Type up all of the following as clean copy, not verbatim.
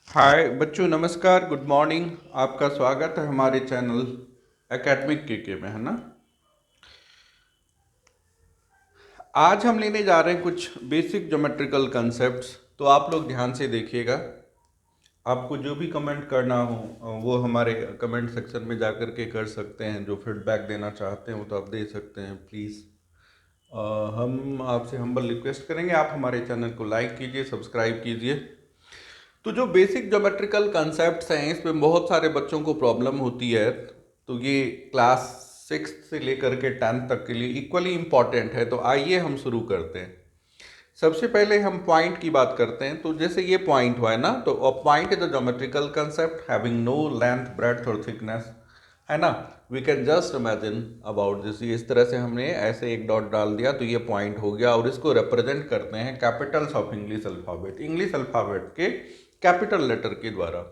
हाय बच्चों, नमस्कार, good morning. आपका स्वागत है हमारे चैनल एकेडमिक के में, है ना। आज हम लेने जा रहे हैं कुछ बेसिक ज्योमेट्रिकल कंसेप्ट्स, तो आप लोग ध्यान से देखिएगा। आपको जो भी कमेंट करना हो वो हमारे कमेंट सेक्शन में जा कर के कर सकते हैं। जो फीडबैक देना चाहते हैं वो तो आप दे सकते हैं प्लीज़। हम आपसे हम्बल रिक्वेस्ट करेंगे, आप हमारे चैनल को लाइक कीजिए, सब्सक्राइब कीजिए। तो जो बेसिक ज्योमेट्रिकल कंसेप्ट्स हैं, इसमें बहुत सारे बच्चों को प्रॉब्लम होती है। तो ये क्लास 6 से लेकर के 10 तक के लिए इक्वली इम्पॉर्टेंट है। तो आइए हम शुरू करते हैं। सबसे पहले हम पॉइंट की बात करते हैं। तो जैसे ये पॉइंट हुआ है ना, तो a point is a geometrical concept having no length, breadth और थिकनेस, है ना। We can just imagine about this. इस तरह से हमने ऐसे एक डॉट डाल दिया तो ये पॉइंट हो गया, और इसको रिप्रेजेंट करते हैं Capitals of English alphabet, English alphabet के कैपिटल लेटर के द्वारा।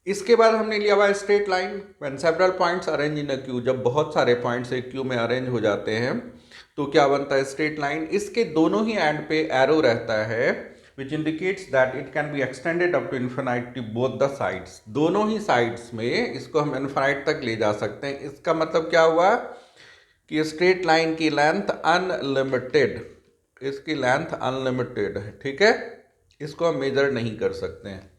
इसके बाद हमने लिया हुआ straight line. When several points arrange in a Q, जब बहुत सारे पॉइंट्स एक क्यू में अरेंज हो जाते हैं तो क्या बनता है, स्ट्रेट लाइन। इसके दोनों ही एंड पे एरो रहता है which indicates that it can be extended up to infinite to both the sides. दोनों ही साइड्स में इसको हम इन्फिनाइट तक ले जा सकते हैं। इसका मतलब क्या हुआ कि स्ट्रेट लाइन की लेंथ अनलिमिटेड, इसकी लेंथ अनलिमिटेड है, ठीक है। इसको हम मेजर नहीं कर सकते हैं।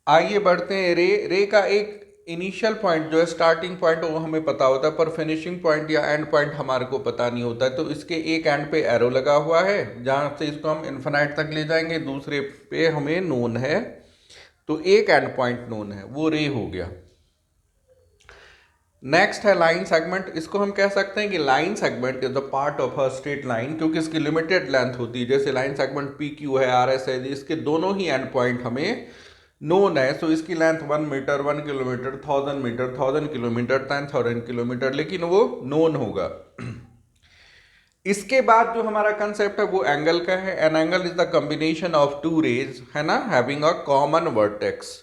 आइए बढ़ते हैं। रे का एक इनिशियल पॉइंट जो है, स्टार्टिंग पॉइंट, वो हमें पता होता है, पर फिनिशिंग पॉइंट या एंड पॉइंट हमारे को पता नहीं होता है। तो इसके एक एंड पे एरो लगा हुआ है जहाँ से इसको हम इन्फिनाइट तक ले जाएंगे, दूसरे पे हमें नोन है। तो एक एंड पॉइंट नोन है, वो रे हो गया। नेक्स्ट है लाइन सेगमेंट। इसको हम कह सकते हैं कि line segment is the part of a straight line, क्योंकि इसकी लिमिटेड लेंथ होती है। जैसे लाइन सेगमेंट पी क्यू है, आर एस है, इसके दोनों ही एंड पॉइंट हमें नोन है। सो इसकी length 1 metre, 1 kilometre, 1000 metre, 1000 kilometre, 10,000 kilometre, लेकिन वो नोन होगा। इसके बाद जो हमारा कंसेप्ट है वो एंगल का है। An angle is the combination of two rays, है ना, हैविंग अ कॉमन वर्टेक्स।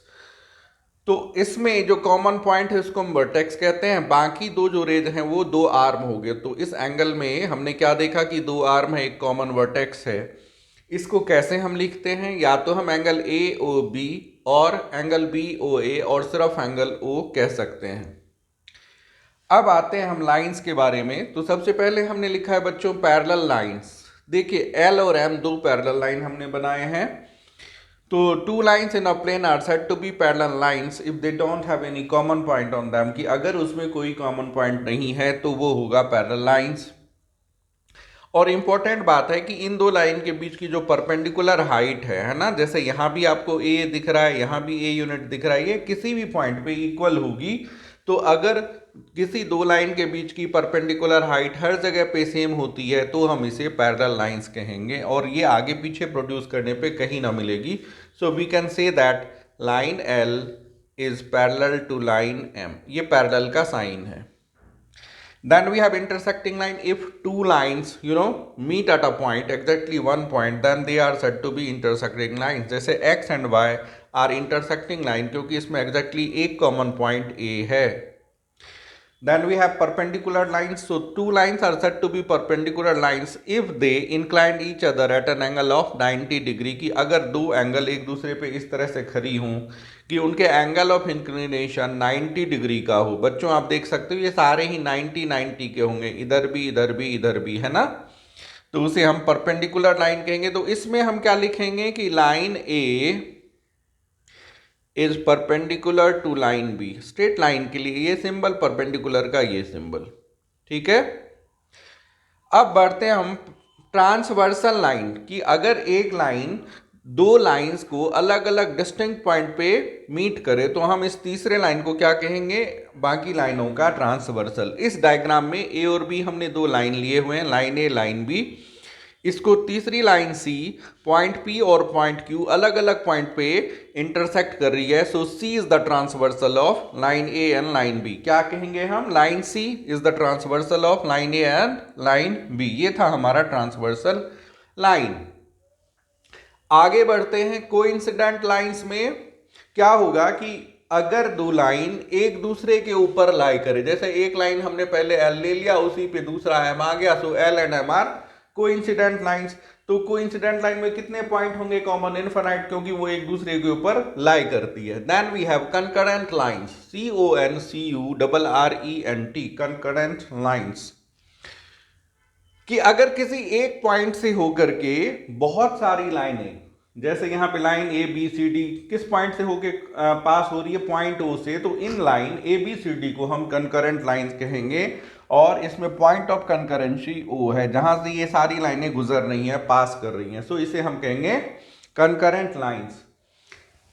तो इसमें जो कॉमन पॉइंट है उसको हम वर्टेक्स कहते हैं। बाकी दो जो रेज हैं वो दो आर्म हो गए। तो इस एंगल में हमने क्या देखा कि दो आर्म है, एक कॉमन वर्टेक्स है। इसको कैसे हम लिखते हैं, या तो हम एंगल ए ओ बी और एंगल बी ओ ए और सिर्फ एंगल ओ कह सकते हैं। अब आते हैं हम लाइंस के बारे में। तो सबसे पहले हमने लिखा है बच्चों पैरेलल लाइंस। देखिए एल और एम दो पैरेलल लाइन हमने बनाए हैं। तो two lines in a plane are said to be parallel lines if they don't have any common point on them, कि अगर उसमें कोई कॉमन पॉइंट नहीं है तो वो होगा पैरेलल लाइंस। और इंपॉर्टेंट बात है कि इन दो लाइन के बीच की जो परपेंडिकुलर हाइट है ना, जैसे यहाँ भी आपको ए दिख रहा है, यहाँ भी ए यूनिट दिख रहा है, ये किसी भी पॉइंट पे इक्वल होगी। तो अगर किसी दो लाइन के बीच की परपेंडिकुलर हाइट हर जगह पे सेम होती है तो हम इसे पैरेलल लाइंस कहेंगे, और ये आगे पीछे प्रोड्यूस करने पे कहीं ना मिलेगी। So we can say that line L is parallel to line M. ये पैरेलल का साइन है। Then we have intersecting line. If two lines, meet at a point, exactly one point, then they are said to be intersecting lines. जैसे x and y are intersecting line, क्योंकि इसमें exactly एक common point A है. Then we have perpendicular lines. So two lines are said to be perpendicular lines if they incline each other at an angle of 90 degree, की अगर दो angle एक दूसरे पे इस तरह से खड़ी हों कि उनके एंगल ऑफ इंक्लिनेशन 90 डिग्री का हो। बच्चों आप देख सकते हो ये सारे ही 90 के होंगे, इधर भी इधर भी इधर भी, है ना। तो उसे हम परपेंडिकुलर लाइन कहेंगे। तो इसमें हम क्या लिखेंगे कि line A is perpendicular to line B. Straight line के लिए ये सिंबल, परपेंडिकुलर का ये सिंबल, ठीक है। अब बढ़ते हैं हम ट्रांसवर्सल लाइन, कि अगर एक लाइन दो लाइंस को अलग अलग डिस्टिंक्ट पॉइंट पे मीट करे तो हम इस तीसरे लाइन को क्या कहेंगे, बाकी लाइनों का ट्रांसवर्सल। इस डायग्राम में ए और बी हमने दो लाइन लिए हुए हैं, लाइन ए लाइन बी। इसको तीसरी लाइन सी पॉइंट पी और पॉइंट क्यू अलग अलग पॉइंट पे इंटरसेक्ट कर रही है। So C is the transversal of line A and line B. क्या कहेंगे हम, line C is the transversal of line A and line B. ये था हमारा ट्रांसवर्सल लाइन। आगे बढ़ते हैं कोइंसिडेंट लाइंस में। क्या होगा कि अगर दो लाइन एक दूसरे के ऊपर लाई करे, जैसे एक लाइन हमने पहले एल ले लिया, उसी पे दूसरा एम आ गया, so L and M are coincident lines. तो कोइंसिडेंट लाइन में कितने पॉइंट होंगे कॉमन? इनफाइनाइट, क्योंकि वो एक दूसरे के ऊपर लाई करती है। Then we have concurrent lines, CONCURRENT, concurrent lines, कि अगर किसी एक पॉइंट से होकर के बहुत सारी लाइनें, जैसे यहां पे लाइन ABCD किस पॉइंट से होके पास हो रही है? पॉइंट O से, तो इन लाइन ABCD को हम कंकरेंट लाइंस कहेंगे, और इसमें पॉइंट ऑफ कंकरेंसी O है, जहां से ये सारी लाइनें गुजर रही हैं, पास कर रही हैं, सो इसे हम कहेंगे कंकरेंट लाइंस।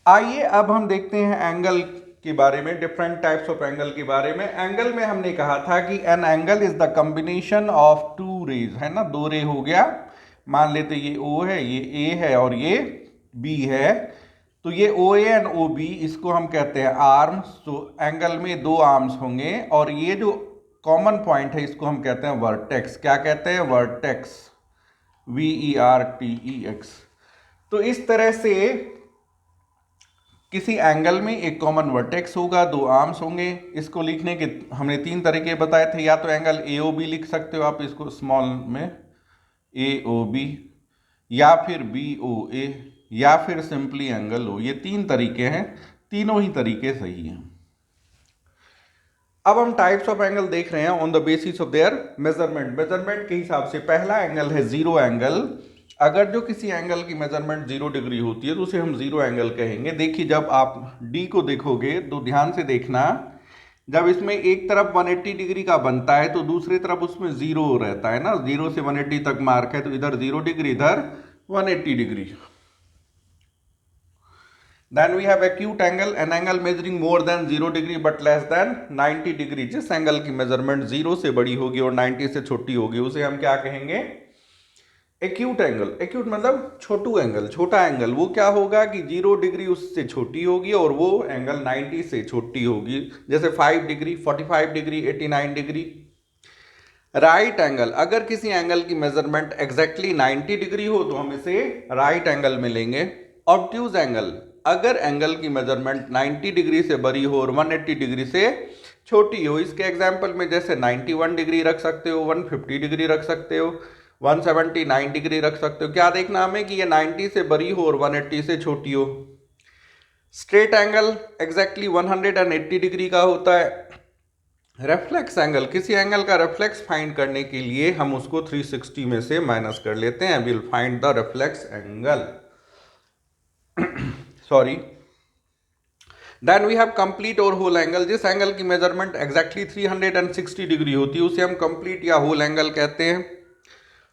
आइए अब हम देखते हैं एंगल के बारे में, डिफरेंट टाइप्स ऑफ एंगल के बारे में। एंगल में हमने कहा था कि an angle is the combination of two rays, है ना, दो रे हो गया, मान लेते ये O है, ये A है और ये B है, तो ये OA एंड OB, इसको हम कहते हैं आर्म्स। तो एंगल में दो आर्म्स होंगे, और ये जो कॉमन पॉइंट है इसको हम कहते हैं वर्टेक्स। क्या कहते हैं? Vertex, VERTEX। तो इस तरह से किसी एंगल में एक कॉमन वर्टेक्स होगा, दो आर्म्स होंगे। इसको लिखने के हमने तीन तरीके बताए थे, या तो एंगल AOB लिख सकते हो आप इसको स्मॉल में, AOB, या फिर BOA, या फिर सिंपली एंगल O। ये तीन तरीके हैं, तीनों ही तरीके सही हैं। अब हम टाइप्स ऑफ एंगल देख रहे हैं on the basis of their measurement. Measurement के हिसाब से पहला एंगल है जीरो एंगल। अगर जो किसी एंगल की मेजरमेंट 0 डिग्री होती है तो उसे हम जीरो एंगल कहेंगे। देखिए, जब आप D को देखोगे तो ध्यान से देखना, जब इसमें एक तरफ 180 डिग्री का बनता है तो दूसरी तरफ उसमें 0 रहता है ना, 0 से 180 तक मार्क है, तो इधर 0 डिग्री, इधर 180 degree. Then we have acute angle, an angle measuring more than 0 degree but less than 90 degree. जिस एंगल की मेजरमेंट 0 से बड़ी होगी और 90 से छोटी होगी उसे हम क्या कहेंगे? Acute angle. एक्यूट मतलब छोटू एंगल, छोटा एंगल। वो क्या होगा कि 0 डिग्री उससे छोटी होगी और वो एंगल 90 से छोटी होगी, जैसे 5 degree, 45 degree, 89 degree. Right angle, अगर किसी एंगल की मेजरमेंट एग्जैक्टली 90 डिग्री हो तो हम इसे राइट एंगल में लेंगे। ऑब्ट्यूज एंगल, अगर एंगल की मेजरमेंट 90 डिग्री से बड़ी हो और 180 डिग्री से छोटी हो, इसके एग्जांपल में जैसे 91 डिग्री रख सकते हो, 150 डिग्री रख सकते हो, 179 डिग्री रख सकते हो। क्या देखना हमें कि ये 90 से बड़ी हो और 180 से छोटी हो। स्ट्रेट एंगल एग्जैक्टली 180 डिग्री का होता है। रेफ्लेक्स एंगल, किसी एंगल का रेफ्लेक्स फाइंड करने के लिए हम उसको 360 में से माइनस कर लेते हैं, will find the reflex angle. Sorry. Then we have complete और होल एंगल, जिस एंगल की मेजरमेंट एग्जैक्टली 360 डिग्री होती है उसे हम कंप्लीट या होल एंगल कहते हैं।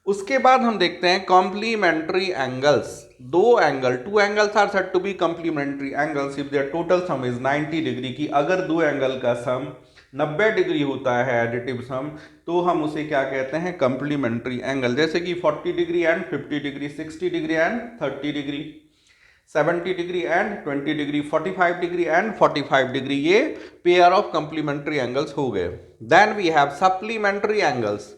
उसके बाद हम देखते हैं कॉम्प्लीमेंट्री एंगल्स। दो angle, two angles are said to be complementary angles if their total sum is 90 degree की। अगर दो एंगल का सम 90 डिग्री होता है, एडिटिव सम, तो हम उसे क्या कहते हैं? Complementary angle. जैसे कि 40 degree and 50 degree, 60 degree and 30 degree, 70 degree and 20 degree, 45 degree and 45 degree, ये पेयर ऑफ कॉम्प्लीमेंट्री एंगल्स हो गए। Then we have supplementary angles,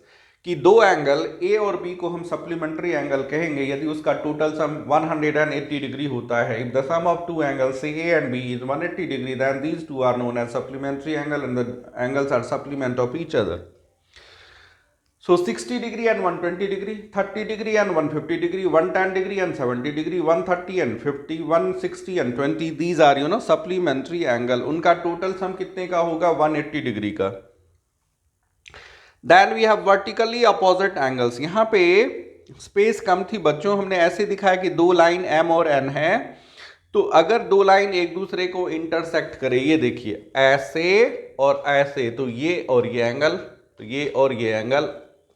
कि दो एंगल A और B को हम सप्लीमेंट्री एंगल कहेंगे यदि उसका टोटल सम 180 डिग्री होता है। If the sum of two angles से A and B is 180 degree, then these two are known as supplementary angle and the angles are supplement of each other. So 60 degree and 120 degree, 30 degree and 150 degree, 110 degree and 70 degree, 130 and 50, 160 and 20, these are supplementary angle। उनका total sum कितने का होगा? 180 degree का। Then we have vertically opposite angles. यहाँ पे space कम थी बच्चों, हमने ऐसे दिखाया कि दो लाइन M और N है, तो अगर दो लाइन एक दूसरे को इंटरसेक्ट करे, ये देखिए ऐसे और ऐसे, तो ये और ये एंगल, तो ये और ये एंगल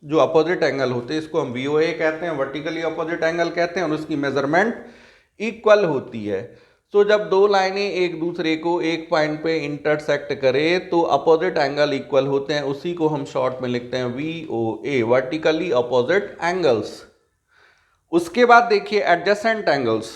जो अपोजिट एंगल होते हैं इसको हम VOA कहते हैं, वर्टिकली अपोजिट एंगल कहते हैं, और उसकी मेजरमेंट इक्वल होती है। तो जब दो लाइनें एक दूसरे को एक पॉइंट पे इंटरसेक्ट करें तो अपोजिट एंगल इक्वल होते हैं, उसी को हम शॉर्ट में लिखते हैं VOA, वर्टिकली अपोजिट एंगल्स। उसके बाद देखिए एडजेसेंट एंगल्स,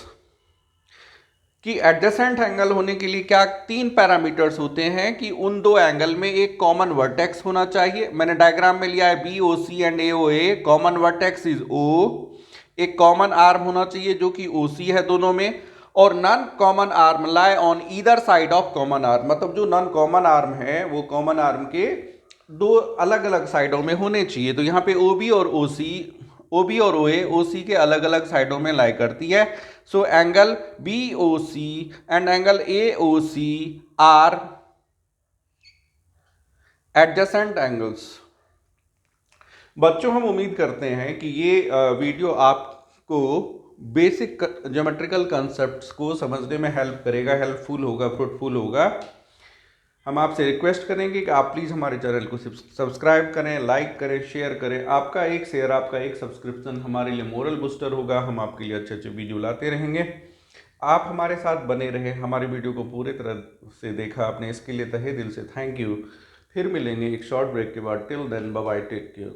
कि एडजेसेंट एंगल होने के लिए क्या तीन पैरामीटर्स होते हैं कि उन दो एंगल में एक कॉमन वर्टेक्स होना चाहिए। मैंने डायग्राम में लिया है BOC and AOA, common vertex is O, एक कॉमन आर्म होना चाहिए जो कि OC है दोनों में, और non common arm lie on either side of common arm, मतलब जो नॉन कॉमन आर्म है वो कॉमन आर्म के दो अलग अलग साइडों में होने चाहिए। तो यहाँ पे OB और OC OB और OA OC के अलग अलग साइडों में लाई करती है। So angle BOC and angle AOC are adjacent angles. बच्चों हम उम्मीद करते हैं कि ये वीडियो आपको बेसिक ज्योमेट्रिकल कंसेप्ट्स को समझने में हेल्प करेगा, हेल्पफुल होगा, फ्रूटफुल होगा। हम आपसे रिक्वेस्ट करेंगे कि आप प्लीज़ हमारे चैनल को सब्सक्राइब करें, लाइक करें, शेयर करें। आपका एक शेयर, आपका एक सब्सक्रिप्शन हमारे लिए मोरल बूस्टर होगा। हम आपके लिए अच्छे अच्छे वीडियो लाते रहेंगे। आप हमारे साथ बने रहें, हमारी वीडियो को पूरे तरह से देखा आपने, इसके लिए तहे दिल से थैंक यू। फिर मिलेंगे एक शॉर्ट ब्रेक के बाद। Till then bye bye, take care.